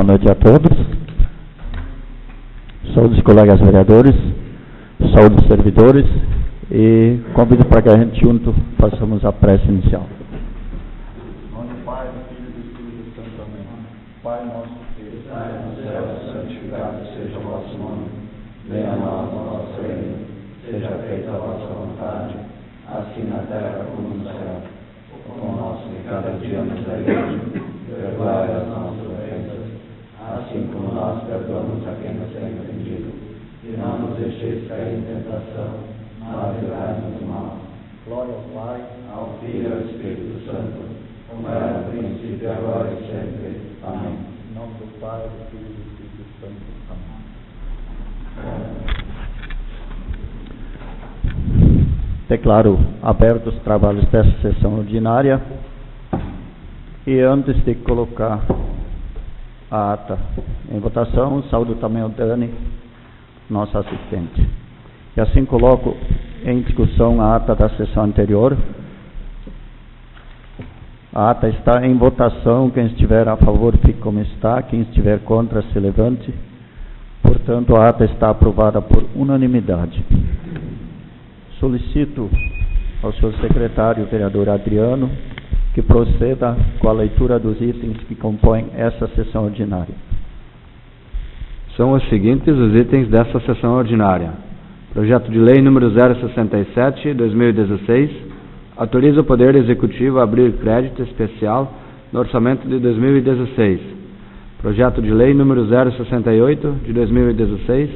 noite a todos. Saúde os colegas vereadores, saúde os servidores e convido para que a gente junto façamos a prece inicial. Em nome do Pai, do Filho e do Espírito Santo. Amém. Pai nosso que estás no céu, santificado seja o vosso nome. Venha a nós o vosso reino. Seja feita a vossa vontade, assim na terra como no céu. O pão nosso de cada dia nos dai hoje. Perdoai as nossas ofensas, assim como nós perdoamos a quem nos tem ofendido. E não nos deixeis cair em tentação, mas livrai-nos do mal. Glória ao Pai, ao Filho e ao Espírito Santo, como era no princípio, agora e sempre. Amém. Em nome do Pai, do Filho e do Espírito Santo. Amém. Declaro abertos os trabalhos desta sessão ordinária e antes de colocar a ata em votação, saúdo também o Dani, nosso assistente. E assim coloco em discussão a ata da sessão anterior. A ata está em votação, quem estiver a favor fique como está, quem estiver contra se levante. Portanto, a ata está aprovada por unanimidade. Solicito ao senhor secretário, vereador Adriano, que proceda com a leitura dos itens que compõem essa sessão ordinária. São os seguintes os itens dessa sessão ordinária. Projeto de Lei número 067/2016, autoriza o Poder Executivo a abrir crédito especial no orçamento de 2016. Projeto de Lei número 068/2016,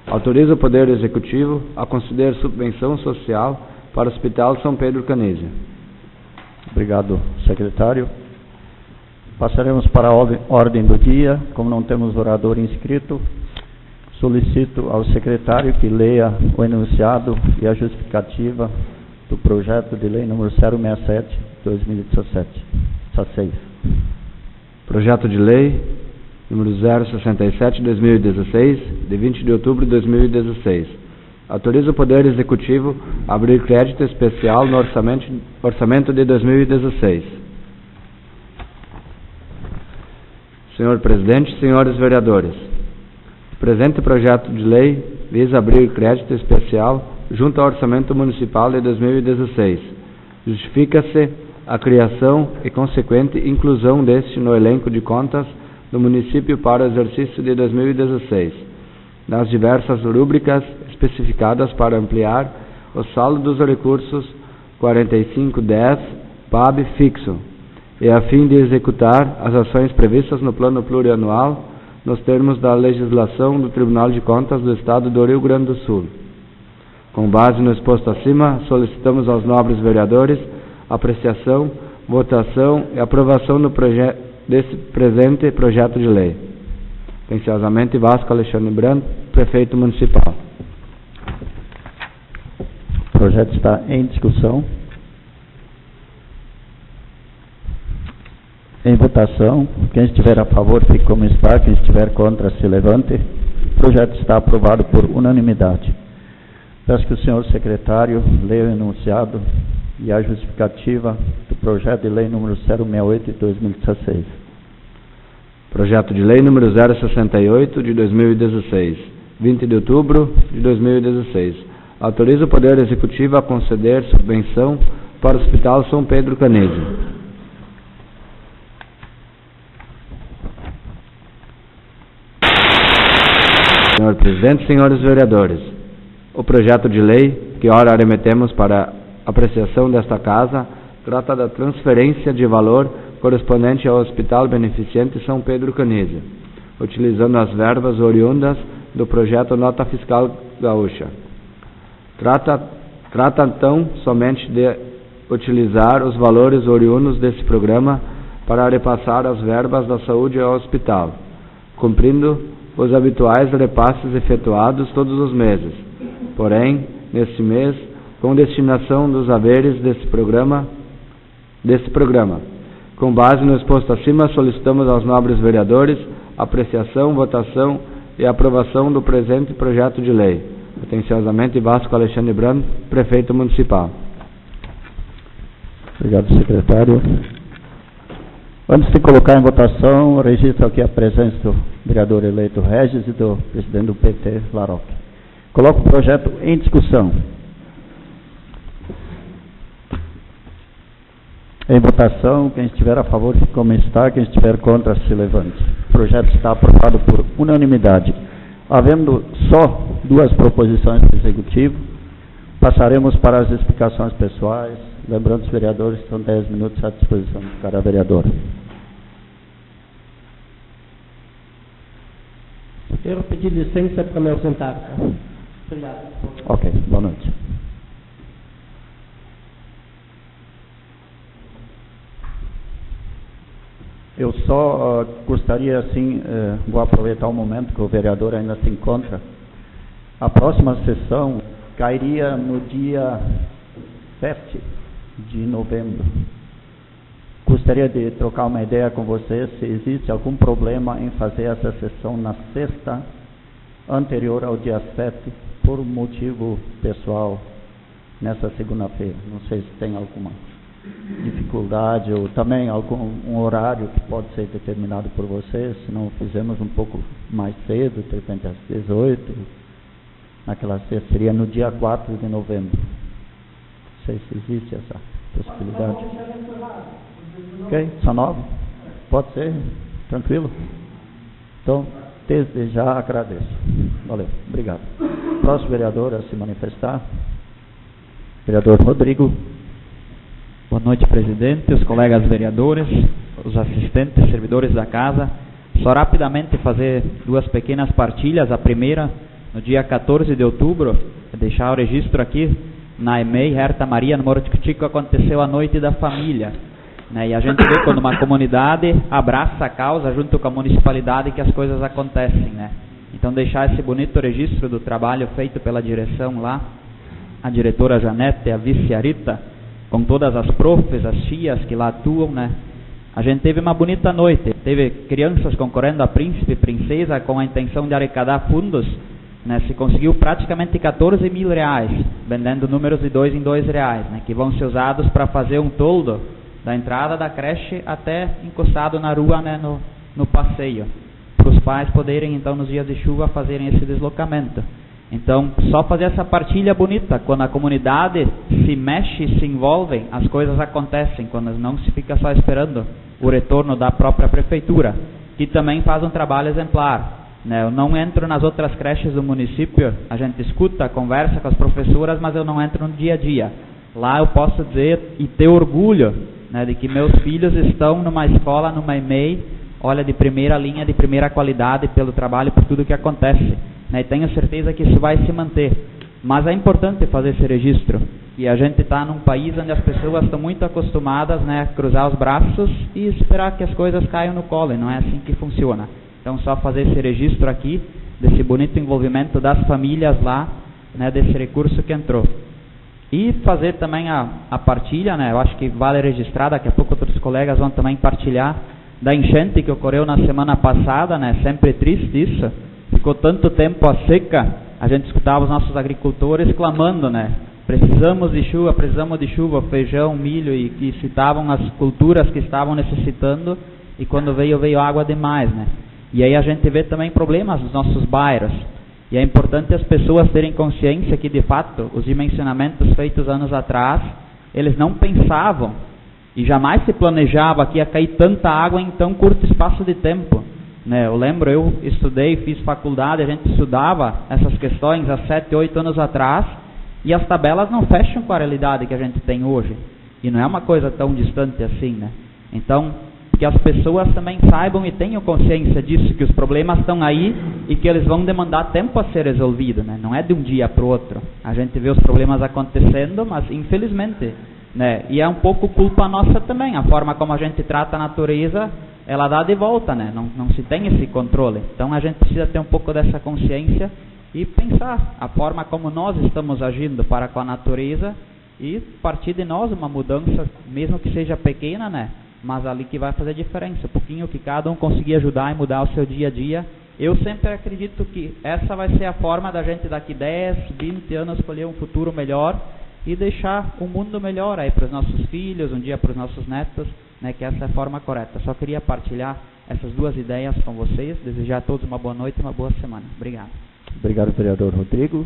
autoriza o Poder Executivo a conceder subvenção social para o Hospital São Pedro Canísia. Obrigado, secretário. Passaremos para a ordem do dia. Como não temos orador inscrito, solicito ao secretário que leia o enunciado e a justificativa do projeto de lei número 067/2016. Projeto de lei número 067/2016, de 20 de outubro de 2016. Autoriza o Poder Executivo a abrir crédito especial no orçamento de 2016. Senhor Presidente, senhores vereadores, o presente projeto de lei visa abrir crédito especial junto ao Orçamento Municipal de 2016. Justifica-se a criação e consequente inclusão deste no elenco de contas do município para o exercício de 2016, nas diversas rúbricas especificadas para ampliar o saldo dos recursos 4510 PAB fixo, e a fim de executar as ações previstas no Plano Plurianual nos termos da legislação do Tribunal de Contas do Estado do Rio Grande do Sul. Com base no exposto acima, solicitamos aos nobres vereadores apreciação, votação e aprovação desse presente projeto de lei. Atenciosamente, Vasco Alexandre Brandt, Prefeito Municipal. O projeto está em discussão. Em votação, quem estiver a favor fique como está, quem estiver contra se levante. O projeto está aprovado por unanimidade. Peço que o senhor secretário leia o enunciado e a justificativa do projeto de lei número 068/2016. Projeto de lei número 068/2016, 20 de outubro de 2016. Autoriza o Poder Executivo a conceder subvenção para o Hospital São Pedro Canísia. Senhor Presidente, senhores vereadores, o projeto de lei que ora arremetemos para apreciação desta Casa trata da transferência de valor correspondente ao Hospital Beneficente São Pedro Canísia, utilizando as verbas oriundas do projeto Nota Fiscal Gaúcha. Trata então somente de utilizar os valores oriundos desse programa para repassar as verbas da saúde ao hospital, cumprindo os habituais repasses efetuados todos os meses. Porém, neste mês, com destinação dos haveres desse programa. Com base no exposto acima, solicitamos aos nobres vereadores apreciação, votação e aprovação do presente projeto de lei. Atenciosamente, Vasco Alexandre Brandt, Prefeito Municipal. Obrigado, secretário. Antes de colocar em votação, registro aqui a presença do vereador eleito Regis e do presidente do PT, Laroque. Coloco o projeto em discussão. Em votação, quem estiver a favor, como está, quem estiver contra, se levante. O projeto está aprovado por unanimidade. Havendo só 2 proposições do Executivo, passaremos para as explicações pessoais. Lembrando, os vereadores estão 10 minutos à disposição de cada vereador. Quero pedir licença para me ausentar. Obrigado. Ok, boa noite. Eu só gostaria, assim, vou aproveitar o momento que o vereador ainda se encontra. A próxima sessão cairia no dia 7 de novembro. Gostaria de trocar uma ideia com vocês se existe algum problema em fazer essa sessão na sexta anterior ao dia 7, por motivo pessoal, nessa segunda-feira. Não sei se tem alguma dificuldade ou também algum horário que pode ser determinado por vocês, se não fizemos um pouco mais cedo, de repente às 18, naquela sexta, seria no dia 4 de novembro. Não sei se existe essa possibilidade. Ok, só 9? Pode ser? Tranquilo? Então, desde já agradeço. Valeu, obrigado. Próximo vereador a se manifestar. Vereador Rodrigo. Boa noite, presidente, os colegas vereadores, os assistentes, servidores da casa. Só rapidamente fazer 2 pequenas partilhas. A primeira, no dia 14 de outubro, deixar o registro aqui, na EMEI, Herta Maria, no Morro de Cutico, aconteceu a Noite da Família. E a gente vê quando uma comunidade abraça a causa junto com a municipalidade que as coisas acontecem, né? Então deixar esse bonito registro do trabalho feito pela direção lá, a diretora Janete, a vice Arita, com todas as profs, as tias que lá atuam, né? A gente teve uma bonita noite, teve crianças concorrendo a príncipe e princesa com a intenção de arrecadar fundos, né? Se conseguiu praticamente 14 mil reais, vendendo números de 2 em 2 reais, né? Que vão ser usados para fazer um toldo da entrada da creche até encostado na rua, né? No passeio, para os pais poderem então nos dias de chuva fazerem esse deslocamento. Então, só fazer essa partilha bonita, quando a comunidade se mexe e se envolve, as coisas acontecem, quando não se fica só esperando o retorno da própria prefeitura, que também faz um trabalho exemplar, né? Eu não entro nas outras creches do município, a gente escuta, conversa com as professoras, mas eu não entro no dia a dia. Lá eu posso dizer e ter orgulho, né, de que meus filhos estão numa escola, numa EMEI, olha, de primeira linha, de primeira qualidade, pelo trabalho, por tudo que acontece. E tenho certeza que isso vai se manter. Mas é importante fazer esse registro. E a gente está num país onde as pessoas estão muito acostumadas, né, a cruzar os braços e esperar que as coisas caiam no colo. E não é assim que funciona. Então, só fazer esse registro aqui, desse bonito envolvimento das famílias lá, né, desse recurso que entrou. E fazer também a partilha, né, eu acho que vale registrar, daqui a pouco outros colegas vão também partilhar, da enchente que ocorreu na semana passada, né, sempre triste isso. Ficou tanto tempo a seca, a gente escutava os nossos agricultores clamando, né? Precisamos de chuva, feijão, milho, e citavam as culturas que estavam necessitando, e quando veio água demais, né? E aí a gente vê também problemas nos nossos bairros. E é importante as pessoas terem consciência que, de fato, os dimensionamentos feitos anos atrás, eles não pensavam, e jamais se planejava que ia cair tanta água em tão curto espaço de tempo. Eu lembro, eu estudei, fiz faculdade, a gente estudava essas questões há 7, 8 anos atrás, e as tabelas não fecham com a realidade que a gente tem hoje. E não é uma coisa tão distante assim, né? Então, que as pessoas também saibam e tenham consciência disso, que os problemas estão aí e que eles vão demandar tempo a ser resolvido, né? Não é de um dia para o outro. A gente vê os problemas acontecendo, mas infelizmente, né? E é um pouco culpa nossa também, a forma como a gente trata a natureza, ela dá de volta, né? Não se tem esse controle. Então a gente precisa ter um pouco dessa consciência e pensar a forma como nós estamos agindo para com a natureza e partir de nós uma mudança, mesmo que seja pequena, né? Mas ali que vai fazer diferença. Um pouquinho que cada um conseguir ajudar e mudar o seu dia a dia. Eu sempre acredito que essa vai ser a forma da gente daqui 10, 20 anos escolher um futuro melhor e deixar um mundo melhor aí para os nossos filhos, um dia para os nossos netos, né, que essa é a forma correta. Só queria partilhar essas duas ideias com vocês, desejar a todos uma boa noite e uma boa semana. Obrigado. Obrigado, vereador Rodrigo.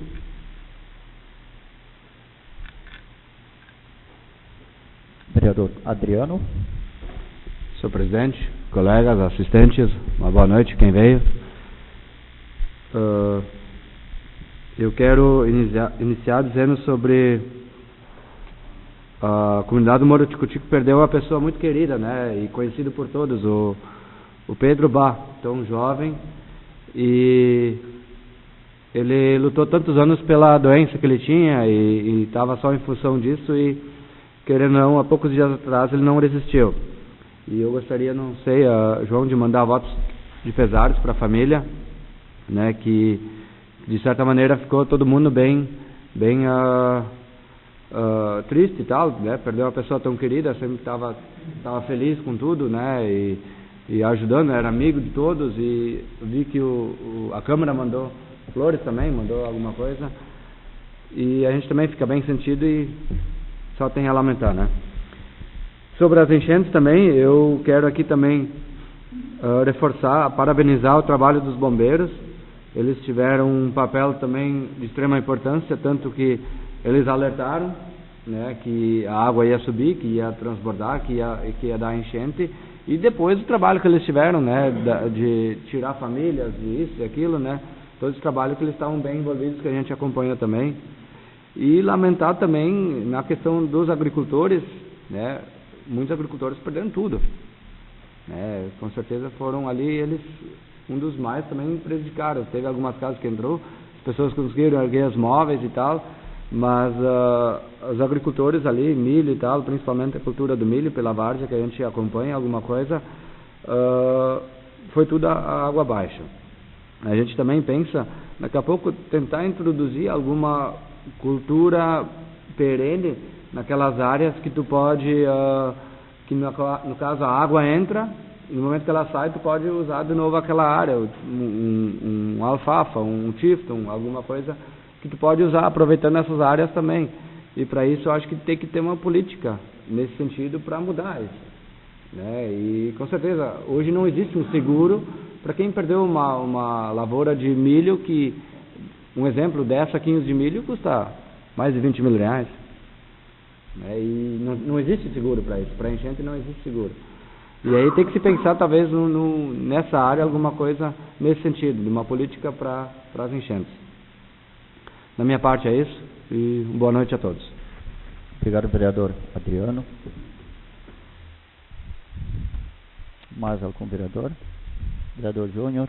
Vereador Adriano. Senhor presidente, colegas, assistentes, uma boa noite, quem veio. Eu quero iniciar dizendo sobre a comunidade do Morro Tico-Tico perdeu uma pessoa muito querida, né, e conhecido por todos, o Pedro Bá, tão jovem, e ele lutou tantos anos pela doença que ele tinha e estava só em função disso e, querendo ou não, há poucos dias atrás ele não resistiu. E eu gostaria, não sei, João, de mandar votos de pesares para a família, né, que de certa maneira ficou todo mundo bem triste e tal, né, perdeu uma pessoa tão querida, sempre estava feliz com tudo, né, e ajudando, era amigo de todos, e vi que a Câmara mandou flores também, mandou alguma coisa, e a gente também fica bem sentido e só tem a lamentar, né. Sobre as enchentes também, eu quero aqui também reforçar, parabenizar o trabalho dos bombeiros. Eles tiveram um papel também de extrema importância, tanto que eles alertaram, né, que a água ia subir, que ia transbordar, que ia dar enchente, e depois o trabalho que eles tiveram, né, de tirar famílias, de isso e aquilo, né, todo esse trabalho que eles estavam bem envolvidos, que a gente acompanha também. E lamentar também na questão dos agricultores, né, muitos agricultores perderam tudo, né, com certeza foram ali eles um dos mais também prejudicados. Teve algumas casas que entrou, as pessoas conseguiram erguer os móveis e tal, mas os agricultores ali, milho e tal, principalmente a cultura do milho pela várzea, que a gente acompanha alguma coisa, foi tudo a água abaixo. A gente também pensa, daqui a pouco, tentar introduzir alguma cultura perene naquelas áreas que tu pode, que no caso a água entra, e no momento que ela sai, tu pode usar de novo aquela área, um alfafa, um tifton, alguma coisa que tu pode usar, aproveitando essas áreas também. E para isso eu acho que tem que ter uma política nesse sentido para mudar isso, né? E com certeza, hoje não existe um seguro para quem perdeu uma lavoura de milho que, um exemplo, 10 saquinhos de milho custa mais de 20 mil reais. Né? E não existe seguro para isso, para enchente não existe seguro. E aí tem que se pensar talvez nessa área alguma coisa nesse sentido, de uma política para as enchentes. Da minha parte é isso, e boa noite a todos. Obrigado, vereador Adriano. Mais algum vereador? Vereador Júnior.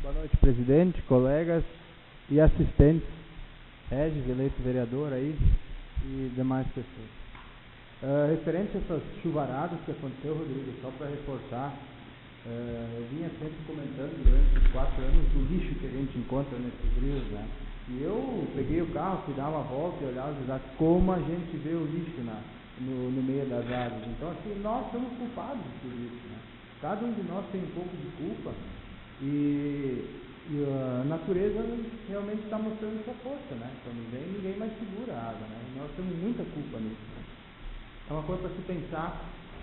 Boa noite, presidente, colegas e assistentes, Regis, eleito vereador aí, e demais pessoas. Referente a essas chuvaradas que aconteceu, Rodrigo, só para reforçar, eu vinha sempre comentando durante os 4 anos do lixo que a gente encontra nesses rios, né? E eu peguei o carro, fui dar uma volta e olhava como a gente vê o lixo no meio das águas. Então, assim, nós somos culpados por isso, né? Cada um de nós tem um pouco de culpa e a natureza realmente está mostrando sua força, né? Quando vem, ninguém mais segura a água, né? E nós temos muita culpa nisso, né? É uma coisa para se pensar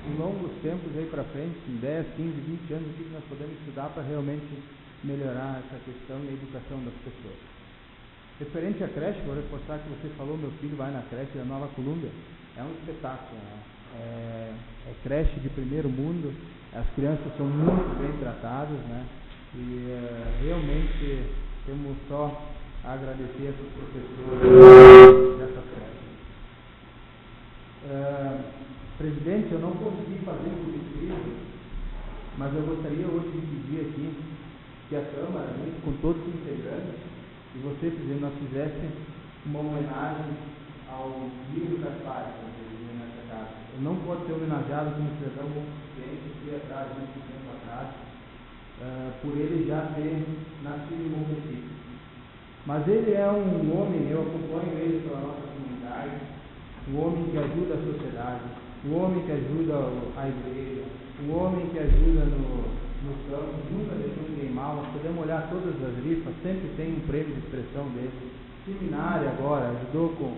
em longos tempos aí para frente, em 10, 15, 20 anos, o que nós podemos estudar para realmente melhorar essa questão e a educação das pessoas. Referente à creche, vou reforçar que você falou, meu filho vai na creche da Nova Colômbia, é um espetáculo, né? É creche de primeiro mundo, as crianças são muito bem tratadas, né? E realmente temos só a agradecer a esses professores dessas creches. Presidente, eu não consegui fazer por escrito, mas eu gostaria hoje de pedir aqui que a Câmara, com todos os integrantes, e você, presidente, nós fizesse uma homenagem ao Lírio Gaspar, nessa casa. Eu não posso ser homenageado como cidadão consciente que atrás de muito tempo atrás, por ele já ter nascido em Montefico. Mas ele é um homem, eu acompanho ele pela nossa comunidade, um homem que ajuda a sociedade, um homem que ajuda a igreja, um homem que ajuda no campo, nunca deixou ninguém mal. Nós podemos olhar todas as rifas, sempre tem um prêmio de expressão dele. Seminário agora, ajudou com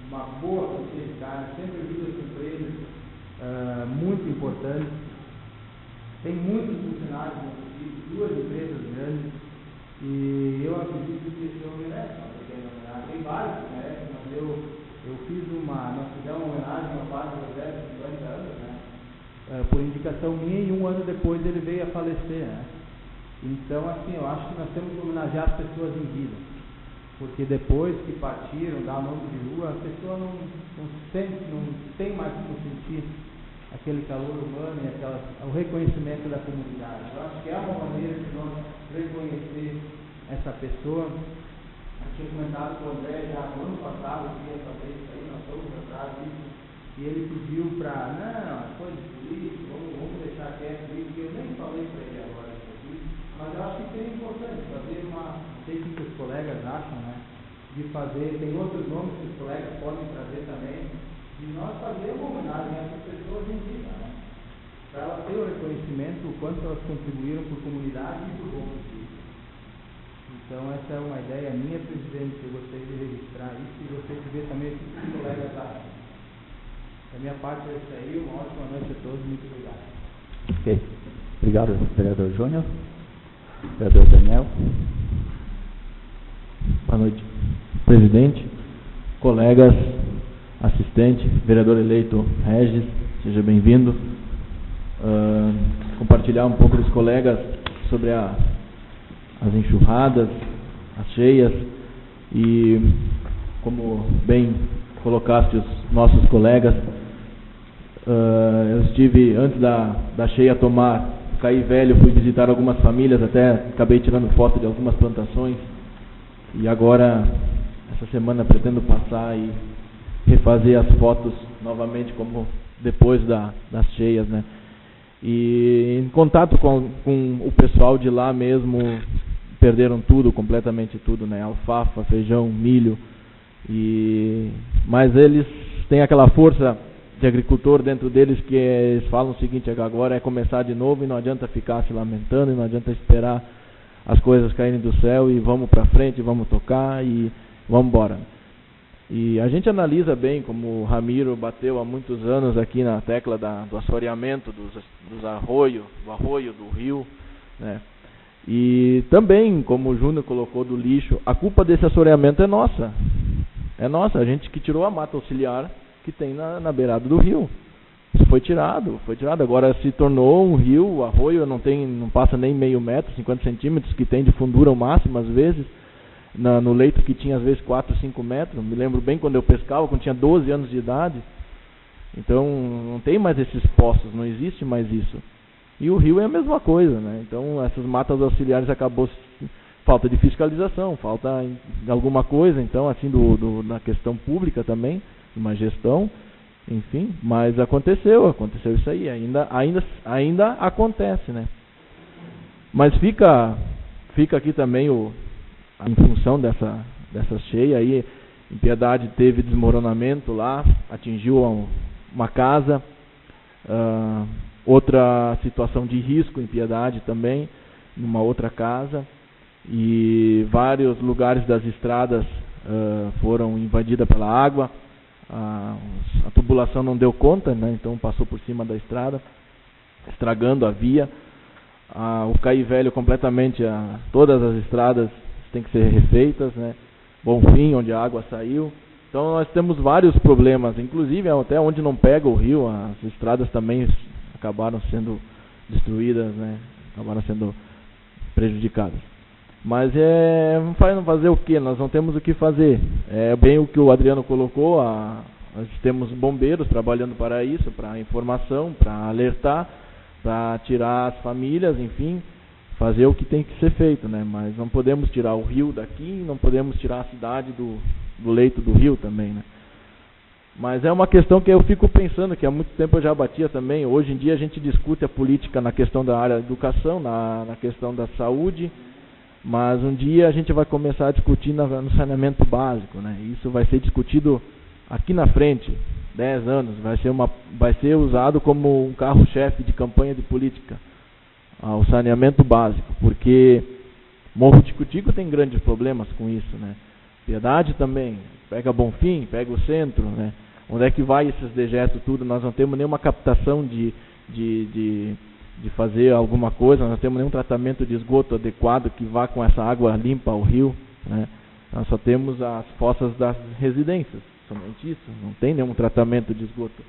uma boa quantia de carne, sempre ajuda com prêmios muito importantes. Tem muitos funcionários no município, 2 empresas grandes, e eu acredito que esse homem merece uma pequena homenagem. Tem vários que merecem, mas nós fizemos uma homenagem ao padre José de 50 anos, né? Por indicação minha, e 1 ano depois ele veio a falecer, né? Então, assim, eu acho que nós temos que homenagear as pessoas em vida, porque depois que partiram, dá o nome de rua, a pessoa não tem mais como sentir aquele calor humano e o reconhecimento da comunidade. Eu acho que é uma maneira de nós reconhecer essa pessoa. Eu tinha comentado com o André já no ano passado que ia fazer isso aí, nós fomos atrás disso, e ele pediu para, não, coisa de político, vamos deixar quieto isso, que eu nem falei para ele agora isso aqui, mas eu acho que seria importante fazer não sei o que os colegas acham, né, de fazer, tem outros nomes que os colegas podem trazer também, e nós fazer uma homenagem a essas pessoas em vida, né? Para elas terem o reconhecimento o quanto elas contribuíram por comunidade e por bom município. Então essa é uma ideia minha, presidente, eu gostaria de registrar isso e gostaria de ver também o que os colegas acham. Da minha parte é isso aí, uma ótima noite a todos, muito obrigado. Ok, obrigado, vereador Júnior. Vereador Daniel. Boa noite, presidente, colegas, assistente, vereador eleito Regis, seja bem-vindo. Compartilhar um pouco dos colegas sobre as enxurradas, as cheias, e como bem colocaste os nossos colegas, eu estive antes da cheia tomar, caí velho, fui visitar algumas famílias, até acabei tirando foto de algumas plantações, e agora essa semana pretendo passar e refazer as fotos novamente, como depois das cheias, né? E em contato com o pessoal de lá mesmo, perderam tudo, completamente tudo, né? Alfafa, feijão, milho, mas eles têm aquela força de agricultor dentro deles, que eles falam o seguinte: agora é começar de novo, e não adianta ficar se lamentando, e não adianta esperar as coisas caírem do céu, e vamos para frente, vamos tocar e vamos embora. E a gente analisa bem, como o Ramiro bateu há muitos anos aqui na tecla do assoreamento dos arroios, do arroio, do rio, né? E também, como o Júnior colocou, do lixo, a culpa desse assoreamento é nossa. É nossa, a gente que tirou a mata auxiliar que tem na beirada do rio. Isso foi tirado. Agora se tornou um rio, o arroio não passa nem meio metro, 50 centímetros, que tem de fundura o máximo às vezes. No leito que tinha às vezes 4, 5 metros. Me lembro bem quando eu pescava, quando tinha 12 anos de idade. Então não tem mais esses poços, não existe mais isso. E o rio é a mesma coisa, né? Então essas matas auxiliares acabou falta de fiscalização, falta de alguma coisa, então assim na questão pública também, uma gestão, enfim, mas aconteceu isso aí, ainda acontece, né? Mas fica aqui também em função dessa cheia aí, em Piedade teve desmoronamento lá, atingiu uma casa, outra situação de risco em Piedade também, numa outra casa, e vários lugares das estradas foram invadidas pela água, a tubulação não deu conta, né? Então passou por cima da estrada, estragando a via, o Caí Velho completamente, todas as estradas têm que ser refeitas, né? Bonfim, onde a água saiu. Então nós temos vários problemas, inclusive até onde não pega o rio, as estradas também acabaram sendo destruídas, né? Acabaram sendo prejudicadas. Mas fazer o que? Nós não temos o que fazer. É bem o que o Adriano colocou, nós temos bombeiros trabalhando para isso, para informação, para alertar, para tirar as famílias, enfim, fazer o que tem que ser feito, né? Mas não podemos tirar o rio daqui, não podemos tirar a cidade do leito do rio também, né? Mas é uma questão que eu fico pensando, que há muito tempo eu já batia também. Hoje em dia a gente discute a política na questão da área da educação, na questão da saúde, mas um dia a gente vai começar a discutir no saneamento básico, né? Isso vai ser discutido aqui na frente, 10 anos, vai ser usado como um carro-chefe de campanha de política, ao saneamento básico, porque Morro Tico-Tico tem grandes problemas com isso, né? Piedade também, pega Bonfim, pega o centro, né? Onde é que vai esses dejetos tudo? Nós não temos nenhuma captação de fazer alguma coisa, nós não temos nenhum tratamento de esgoto adequado que vá com essa água limpa ao rio, né? Nós só temos as fossas das residências, somente isso, não tem nenhum tratamento de esgoto.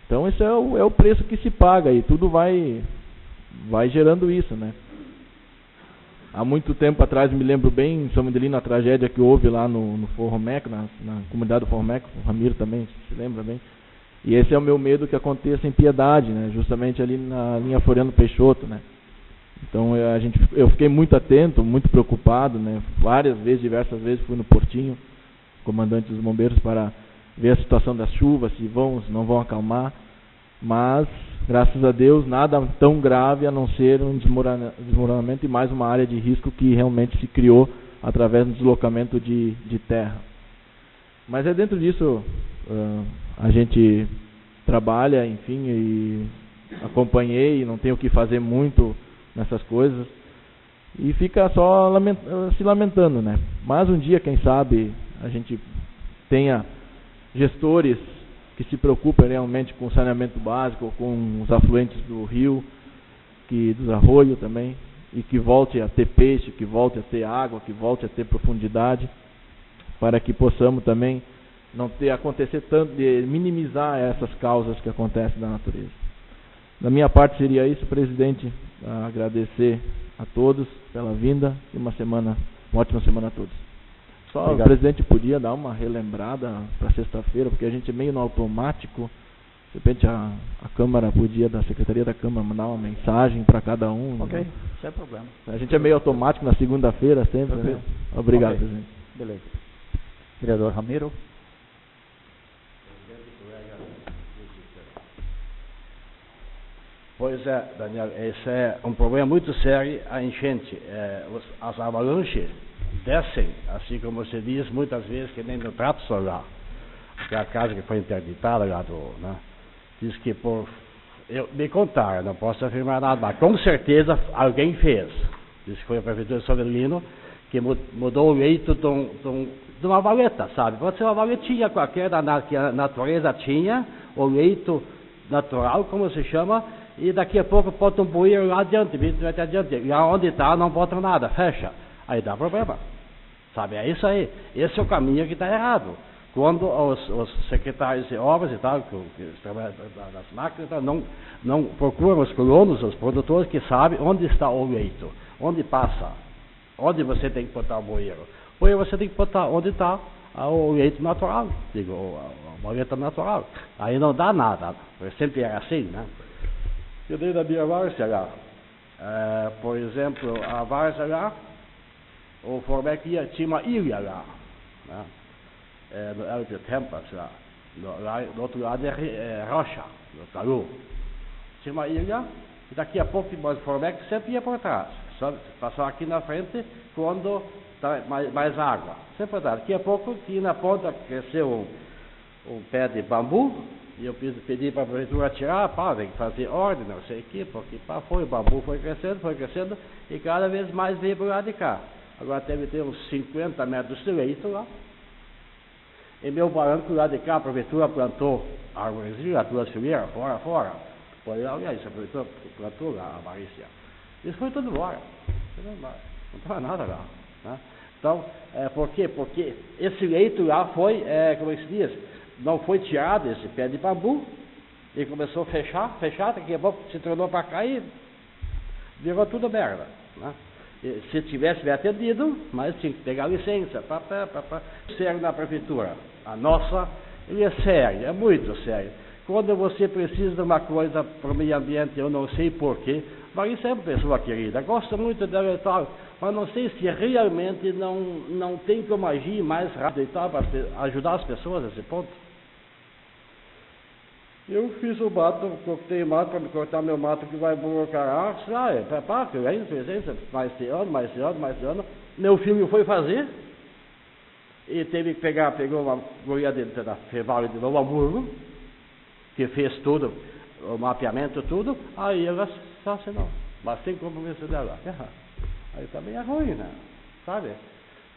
Então esse é o preço que se paga e tudo vai gerando isso, né? Há muito tempo atrás, me lembro bem, em São Midelino, a tragédia que houve lá no Forromeco, na comunidade do Forromeco, o Ramiro também se lembra bem. E esse é o meu medo que aconteça em Piedade, né? Justamente ali na linha Floriano Peixoto, né? Então eu fiquei muito atento, muito preocupado, né? Diversas vezes fui no Portinho, comandante dos bombeiros, para ver a situação das chuvas, se não vão acalmar. Mas, graças a Deus, nada tão grave a não ser um desmoronamento e mais uma área de risco que realmente se criou através do deslocamento de terra. Mas é dentro disso a gente trabalha, enfim, e acompanhei, não tenho o que fazer muito nessas coisas e fica só se lamentando, né? Mas um dia, quem sabe, a gente tenha gestores que se preocupem realmente com o saneamento básico, com os afluentes do rio, dos arroios também, e que volte a ter peixe, que volte a ter água, que volte a ter profundidade, para que possamos também não acontecer tanto, de minimizar essas causas que acontecem na natureza. Da minha parte seria isso, presidente, agradecer a todos pela vinda e uma ótima semana a todos. Só obrigado. O presidente podia dar uma relembrada para sexta-feira, porque a gente é meio no automático. De repente a Câmara podia, da Secretaria da Câmara, mandar uma mensagem para cada um. Ok, né? sem problema. A gente é meio automático na segunda-feira sempre, né? Obrigado, okay. Presidente. Beleza. Vereador Ramiro. Pois é, Daniel, esse é um problema muito sério, a enchente. As avalanches descem, assim como você diz, muitas vezes que nem no trato solar. Porque a casa que foi interditada lá né, diz que me contaram, não posso afirmar nada, mas com certeza alguém fez. Diz que foi a Prefeitura de São Midelino que mudou o leito de uma valeta, sabe? Pode ser uma valetinha qualquer que a natureza tinha, o leito natural, como se chama, e daqui a pouco bota um bueiro lá adiante, 20 metros adiante, e onde está não bota nada, fecha. Aí dá problema, sabe? É isso aí. Esse é o caminho que está errado. Quando os secretários de obras e tal, que trabalham nas máquinas, não procuram os colonos, os produtores que sabem onde está o leito, onde passa, onde você tem que botar o bueiro. Ou você tem que botar onde está o leito natural, a valeta natural. Aí não dá nada, sempre é assim, né? Eu dei da minha várzea lá, por exemplo, a várzea lá, o Formeco tinha uma ilha lá, né? Era de Tempas lá, do outro lado é rocha, do Talu. Tinha uma ilha, e daqui a pouco o Formeco sempre ia por trás, só passou aqui na frente quando está mais água, sempre por trás. Daqui a pouco tinha na ponta, cresceu um pé de bambu, e eu pedi para a prefeitura tirar, tem que fazer ordem, não sei o que, porque o bambu foi crescendo, e cada vez mais veio para o lado de cá. Agora deve ter uns 50 metros de leito lá. E meu barranco lá de cá, a prefeitura plantou árvores, duas fileiras, fora. Pode olhar isso, a prefeitura plantou lá a Marícia. Isso foi tudo embora. Não estava nada lá. Né? Então, por quê? Porque esse leito lá foi, como é que se diz? Não foi tirado esse pé de bambu, e começou a fechar, daqui a pouco se tornou para cá e virou tudo merda. Né? Se tivesse me atendido, mas tinha que pegar licença, sério na prefeitura. A nossa, ele é sério, é muito sério. Quando você precisa de uma coisa para o meio ambiente, eu não sei porquê, mas isso é uma pessoa querida, gosto muito dela e tal, mas não sei se realmente não tem como agir mais rápido e tal, para ajudar as pessoas nesse ponto. Eu fiz o mato, cortei o mato para me cortar meu mato que vai burrocar mais de ano. Meu filho foi fazer e teve que pegou uma guria da Fevale de Novo Hamburgo, que fez tudo, o mapeamento, tudo, aí ela assassinou. mas sem compromisso dela. Aí também é ruim, né? Sabe?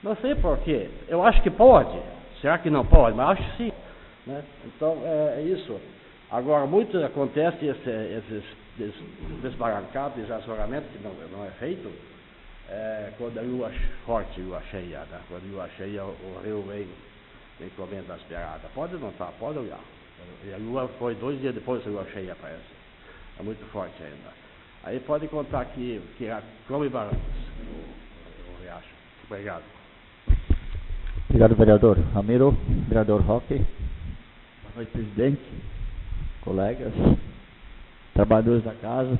Não sei porquê. Eu acho que pode. Será que não pode? Mas acho que sim. Né? Então, é isso. Agora, muito acontece esses desbarrancados, desassoramento que não é feito, quando a lua forte, lua cheia, né? Quando a lua cheia, o rio vem comendo as beiradas. Pode notar, pode olhar. E a lua foi 2 dias depois da lua cheia, parece. É muito forte ainda. Aí pode contar que come barrancos, o riacho. Obrigado. Obrigado, vereador Ramiro. Vereador Roque. Boa noite, presidente, colegas, trabalhadores da casa,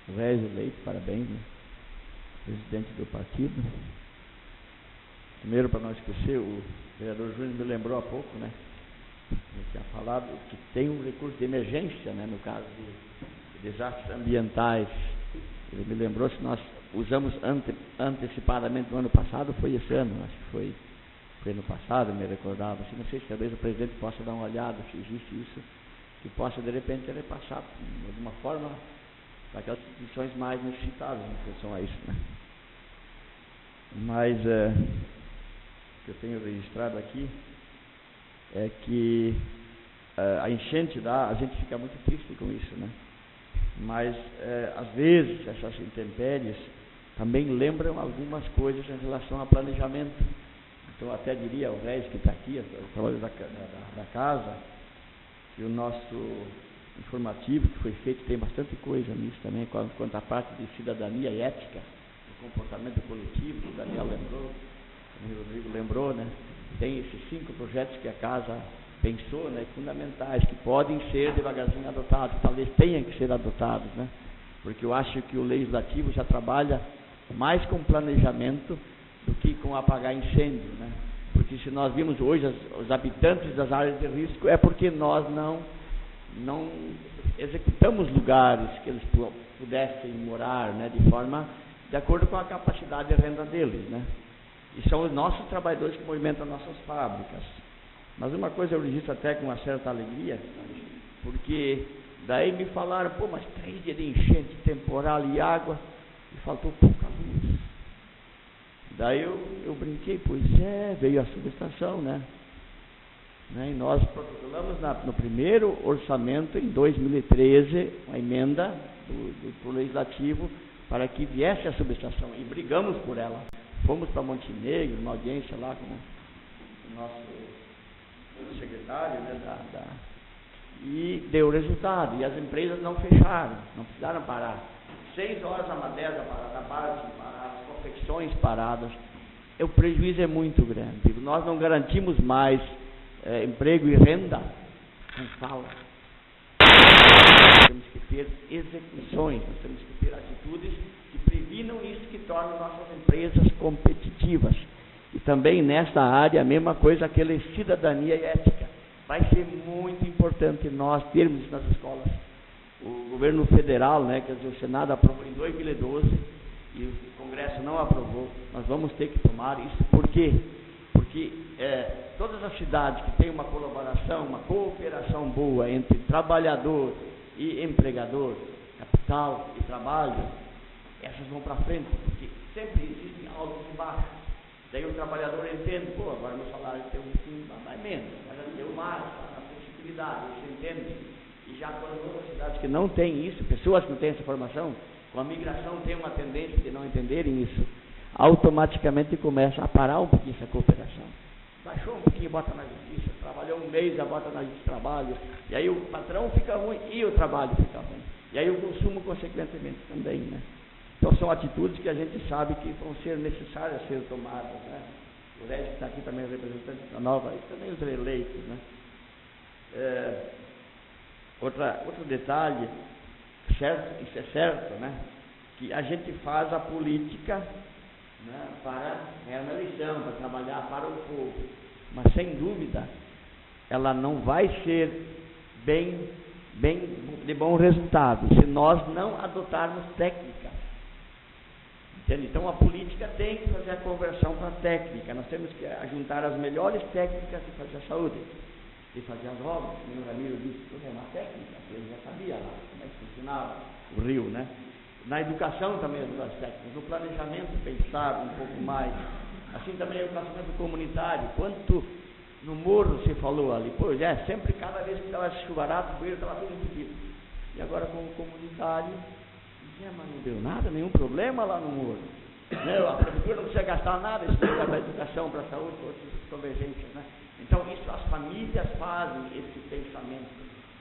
o Régio Leite, parabéns, né? Presidente do partido. Primeiro, para não esquecer, o vereador Júnior me lembrou há pouco, né? Ele tinha falado que tem um recurso de emergência, né? No caso de desastres ambientais. Ele me lembrou, se nós usamos antecipadamente no ano passado, foi esse ano, acho que foi ano passado, me recordava, assim, não sei se talvez o presidente possa dar uma olhada, se existe isso, que possa de repente ter passado de alguma forma para aquelas instituições mais necessitadas em relação a isso, né? Mas o que eu tenho registrado aqui é que a enchente a gente fica muito triste com isso, né? Mas às vezes essas intempéries também lembram algumas coisas em relação a planejamento. Então, até diria ao Regis que está aqui, o trabalho da casa, que o nosso informativo que foi feito tem bastante coisa nisso também, quanto à parte de cidadania e ética, do comportamento coletivo, o Daniel lembrou, o Rodrigo lembrou, né? Tem esses 5 projetos que a casa pensou, né, fundamentais, que podem ser devagarzinho adotados, talvez tenham que ser adotados, né? Porque eu acho que o legislativo já trabalha mais com planejamento do que com apagar incêndio, né? Porque se nós vimos hoje os habitantes das áreas de risco, é porque nós não executamos lugares que eles pudessem morar, né, de acordo com a capacidade de renda deles, né? E são os nossos trabalhadores que movimentam nossas fábricas. Mas uma coisa eu registro até com uma certa alegria, porque daí me falaram, pô, mas 3 dias de enchente, temporal e água, e faltou pouca luz. Daí eu brinquei, pois veio a subestação, né? E nós protocolamos no primeiro orçamento, em 2013, uma emenda do Legislativo para que viesse a subestação, e brigamos por ela. Fomos para Montenegro, uma audiência lá com o nosso secretário, né, e deu resultado, e as empresas não fecharam, não precisaram parar. 6 horas a Madesa parada, a Barte parada, as confecções paradas. O prejuízo é muito grande. Nós não garantimos mais emprego e renda com fala. Nós temos que ter execuções, nós temos que ter atitudes que previnam isso, que tornam nossas empresas competitivas. E também nesta área, a mesma coisa, aquela cidadania e ética. Vai ser muito importante nós termos isso nas escolas. O governo federal, né, quer dizer, o Senado aprovou em 2012 e o Congresso não aprovou. Nós vamos ter que tomar isso. Por quê? Porque todas as cidades que têm uma colaboração, uma cooperação boa entre trabalhador e empregador, capital e trabalho, essas vão para frente, porque sempre existem altos e baixos. Daí o trabalhador entende, pô, agora meu salário tem um pouquinho mais menos, mas já deu mais, a possibilidade, você entende? E já quando outras cidades que não têm isso, pessoas que não têm essa formação, com a migração tem uma tendência de não entenderem isso, automaticamente começa a parar um pouquinho essa cooperação. Baixou um pouquinho, bota na justiça, trabalhou um mês, já bota na justiça de trabalho, e aí o patrão fica ruim e o trabalho fica ruim. E aí o consumo, consequentemente, também, né? Então são atitudes que a gente sabe que vão ser necessárias ser tomadas, né? O Régis que está aqui também, representante da nova, e também os reeleitos, né? Outro detalhe, certo, isso é certo, né? Que a gente faz a política, né, para uma eleição, para trabalhar para o povo, mas sem dúvida ela não vai ser bem de bom resultado se nós não adotarmos técnicas. Entende? Então a política tem que fazer a conversão para a técnica. Nós temos que juntar as melhores técnicas de fazer a saúde, de fazer as obras. O Ramiro disse que é uma técnica, ele já sabia lá como é que funcionava o rio, né? Na educação também, os aspectos. No planejamento, pensar um pouco mais. Assim também o planejamento comunitário. Quanto no morro se falou ali. Pois é, sempre cada vez que estava chuvarado, o banheiro estava tudo entupido. E agora com o comunitário, mas não deu nada, nenhum problema lá no morro. A prefeitura não precisa gastar nada, isso é para a educação, para a saúde, para outras convergências, né? Então, isso as famílias fazem esse pensamento.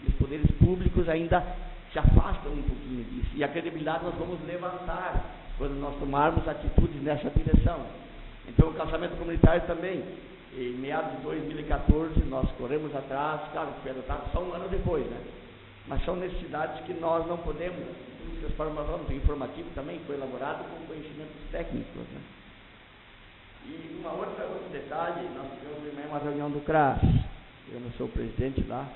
E os poderes públicos ainda se afastam um pouquinho disso. E a credibilidade nós vamos levantar quando nós tomarmos atitudes nessa direção. Então, o calçamento comunitário também, em meados de 2014, nós corremos atrás, claro, foi adotado só um ano depois, né? Mas são necessidades que nós não podemos. O informativo também foi elaborado com conhecimentos técnicos, né? E outro detalhe, nós tivemos uma reunião do CRAS, eu não sou o presidente lá,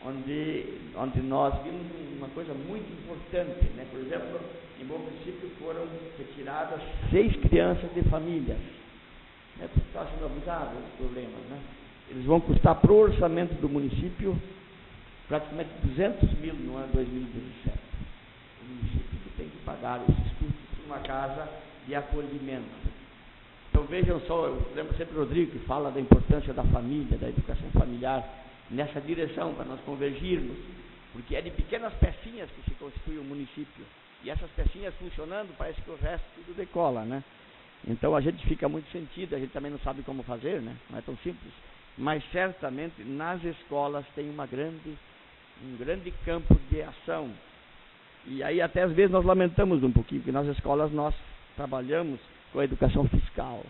onde nós vimos uma coisa muito importante, né? Por exemplo, em Bom Princípio foram retiradas 6 crianças de famílias, né? Porque está sendo abusado dos problemas, né? Eles vão custar para o orçamento do município praticamente 200 mil no ano 2017. O município que tem que pagar esses custos por uma casa de acolhimento. Então vejam só, eu lembro sempre o Rodrigo que fala da importância da família, da educação familiar, nessa direção para nós convergirmos, porque é de pequenas pecinhas que se constitui o município, e essas pecinhas funcionando, parece que o resto tudo decola, né? Então a gente fica muito sentido, a gente também não sabe como fazer, né? Não é tão simples, mas certamente nas escolas tem um grande campo de ação. E aí até às vezes nós lamentamos um pouquinho, porque nas escolas nós trabalhamos com a educação fiscal.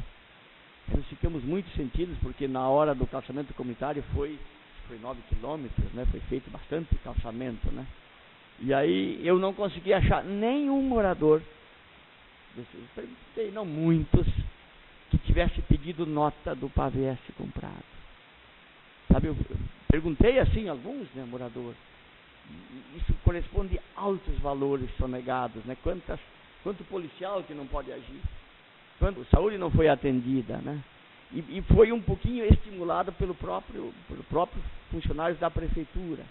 Nós ficamos muito sentidos, porque na hora do calçamento comunitário foi 9 quilômetros, né? Foi feito bastante calçamento, né? E aí eu não consegui achar nenhum morador, não muitos, que tivesse pedido nota do PAVS comprado. Sabe, eu perguntei assim a alguns, né, moradores. Isso corresponde a altos valores sonegados, né? Quanto policial que não pode agir, quanto saúde não foi atendida, né? E foi um pouquinho estimulado pelo próprio funcionários da prefeitura.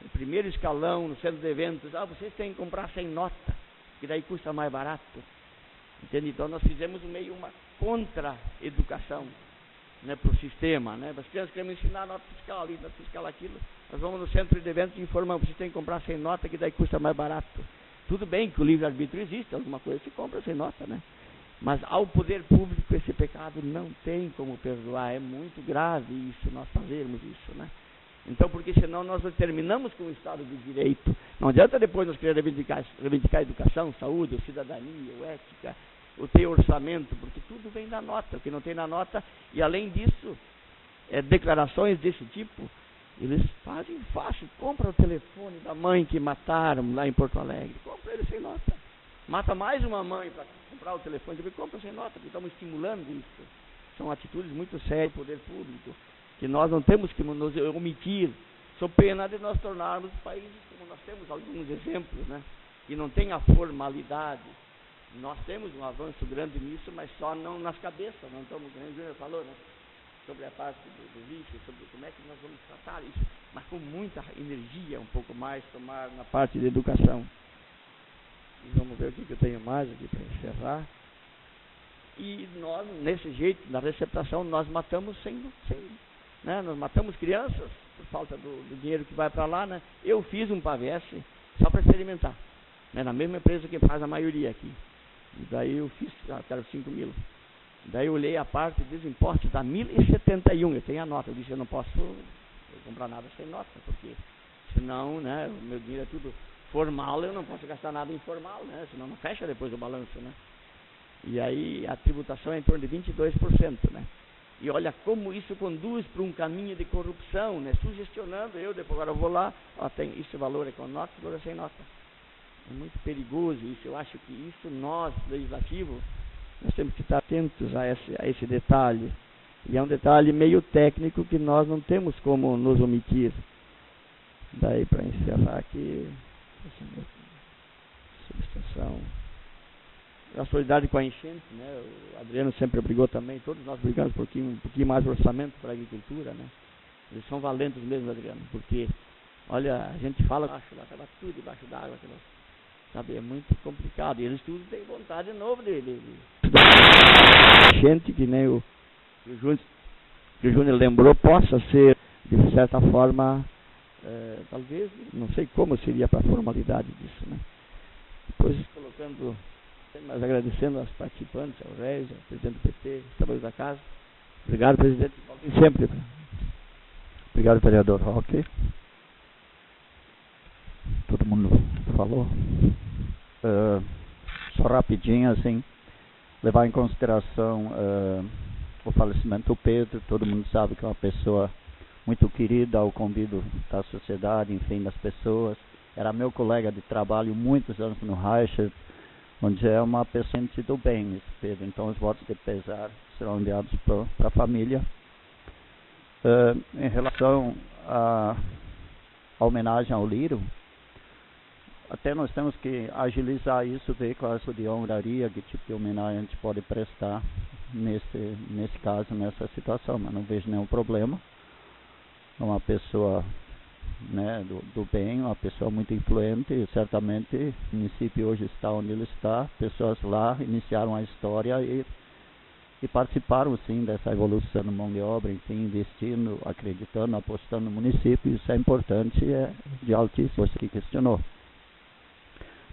O primeiro escalão, no centro de eventos, vocês têm que comprar sem nota, que daí custa mais barato. Entende? Então nós fizemos meio uma contra-educação, né, para o sistema, né? As crianças querem ensinar nota fiscal ali, nota fiscal aquilo. Nós vamos no centro de eventos e informamos, vocês têm que comprar sem nota, que daí custa mais barato. Tudo bem que o livre-arbítrio existe, alguma coisa se compra sem nota, né? Mas ao poder público esse pecado não tem como perdoar, é muito grave isso, nós fazermos isso, né? Então, porque senão nós terminamos com o Estado de Direito. Não adianta depois nós querer reivindicar educação, saúde, cidadania, ética, o ter orçamento, porque tudo vem da nota, o que não tem na nota, e além disso, declarações desse tipo, eles fazem fácil, compra o telefone da mãe que mataram lá em Porto Alegre, compra ele sem nota. Mata mais uma mãe para comprar o telefone, também compra sem nota, porque estamos estimulando isso. São atitudes muito sérias do poder público, que nós não temos que nos omitir, sob pena de nós tornarmos países como nós temos alguns exemplos, né? Que não tem a formalidade. Nós temos um avanço grande nisso, mas só não nas cabeças, não estamos, como o Júnior falou, né? Sobre a parte do lixo, sobre como é que nós vamos tratar isso, mas com muita energia, um pouco mais, tomar na parte de educação. E vamos ver o que eu tenho mais aqui para encerrar. E nós, nesse jeito, na receptação, nós matamos né? Nós matamos crianças por falta do dinheiro que vai para lá, né? Eu fiz um PAVS só para experimentar, né? Na mesma empresa que faz a maioria aqui. E daí eu fiz, quero 5 mil. Daí eu olhei a parte dos impostos, dá 1.071, eu tenho a nota, eu disse, eu não posso comprar nada sem nota, porque senão, né, o meu dinheiro é tudo formal, eu não posso gastar nada informal, né, senão não fecha depois o balanço, né. E aí a tributação é em torno de 22%, né. E olha como isso conduz para um caminho de corrupção, né, sugestionando depois agora eu vou lá, tem esse valor é com nota, esse valor é sem nota. É muito perigoso isso, eu acho que isso nós, legislativo, nós temos que estar atentos a esse detalhe. E é um detalhe meio técnico que nós não temos como nos omitir. Daí para encerrar aqui, subestação. A solidariedade com a enchente, né? O Adriano sempre brigou também, todos nós brigamos um pouquinho mais orçamento para a agricultura, né? Eles são valentes mesmo, Adriano, porque, olha, a gente fala, estava tudo debaixo d'água, sabe? É muito complicado. E eles tudo têm vontade de novo de gente que nem o Júnior lembrou, possa ser, de certa forma, talvez, não sei como seria para a formalidade disso, né? Depois colocando, mas agradecendo aos participantes, ao Reis, ao presidente do PT, aos trabalhadores da casa. Obrigado, presidente. Voltem sempre. Obrigado, vereador Roque. Todo mundo falou. Só rapidinho, assim, levar em consideração o falecimento do Pedro. Todo mundo sabe que é uma pessoa muito querida ao convívio da sociedade, enfim, das pessoas. Era meu colega de trabalho muitos anos no Reichert, onde é uma pessoa do bem, esse Pedro. Então, os votos de pesar serão enviados para a família. Em relação à homenagem ao Lírio, até nós temos que agilizar isso, ver qual é a de honraria, que tipo de homenagem a gente pode prestar nesse caso, nessa situação, mas não vejo nenhum problema. É uma pessoa, né, do bem, uma pessoa muito influente, e certamente o município hoje está onde ele está, pessoas lá iniciaram a história e participaram sim dessa evolução da mão de obra, enfim, investindo, acreditando, apostando no município. Isso é importante, é de altíssimo, você que questionou.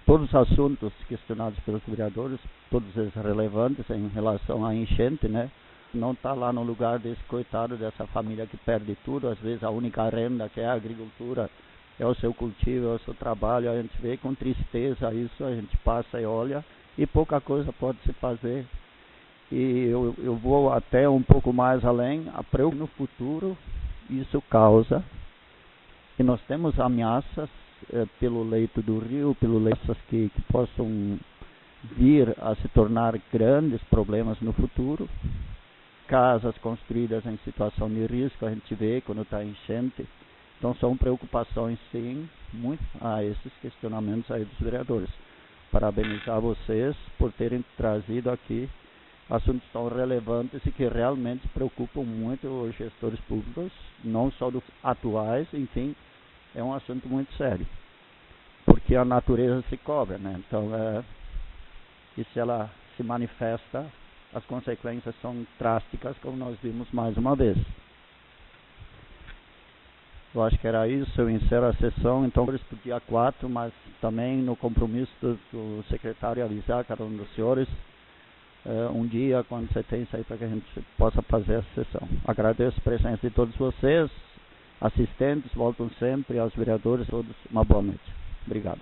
Todos os assuntos questionados pelos vereadores, todos eles relevantes em relação à enchente, né? Não está lá no lugar desse coitado, dessa família que perde tudo. Às vezes a única renda que é a agricultura é o seu cultivo, é o seu trabalho. A gente vê com tristeza isso, a gente passa e olha, e pouca coisa pode se fazer. E eu vou até um pouco mais além, no futuro isso causa, e nós temos ameaças pelo leito do rio, que possam vir a se tornar grandes problemas no futuro. Casas construídas em situação de risco, a gente vê quando está enchente. Então são preocupações sim, muito a esses questionamentos aí dos vereadores. Parabenizar vocês por terem trazido aqui assuntos tão relevantes e que realmente preocupam muito os gestores públicos, não só dos atuais, enfim, é um assunto muito sério, porque a natureza se cobra, né? Então, e se ela se manifesta, as consequências são drásticas, como nós vimos mais uma vez. Eu acho que era isso, eu encerro a sessão, então, para o dia 4, mas também no compromisso do secretário avisar cada um dos senhores, um dia, quando você tem isso aí, para que a gente possa fazer essa sessão. Agradeço a presença de todos vocês, assistentes, voltam sempre, aos vereadores, todos, uma boa noite. Obrigado.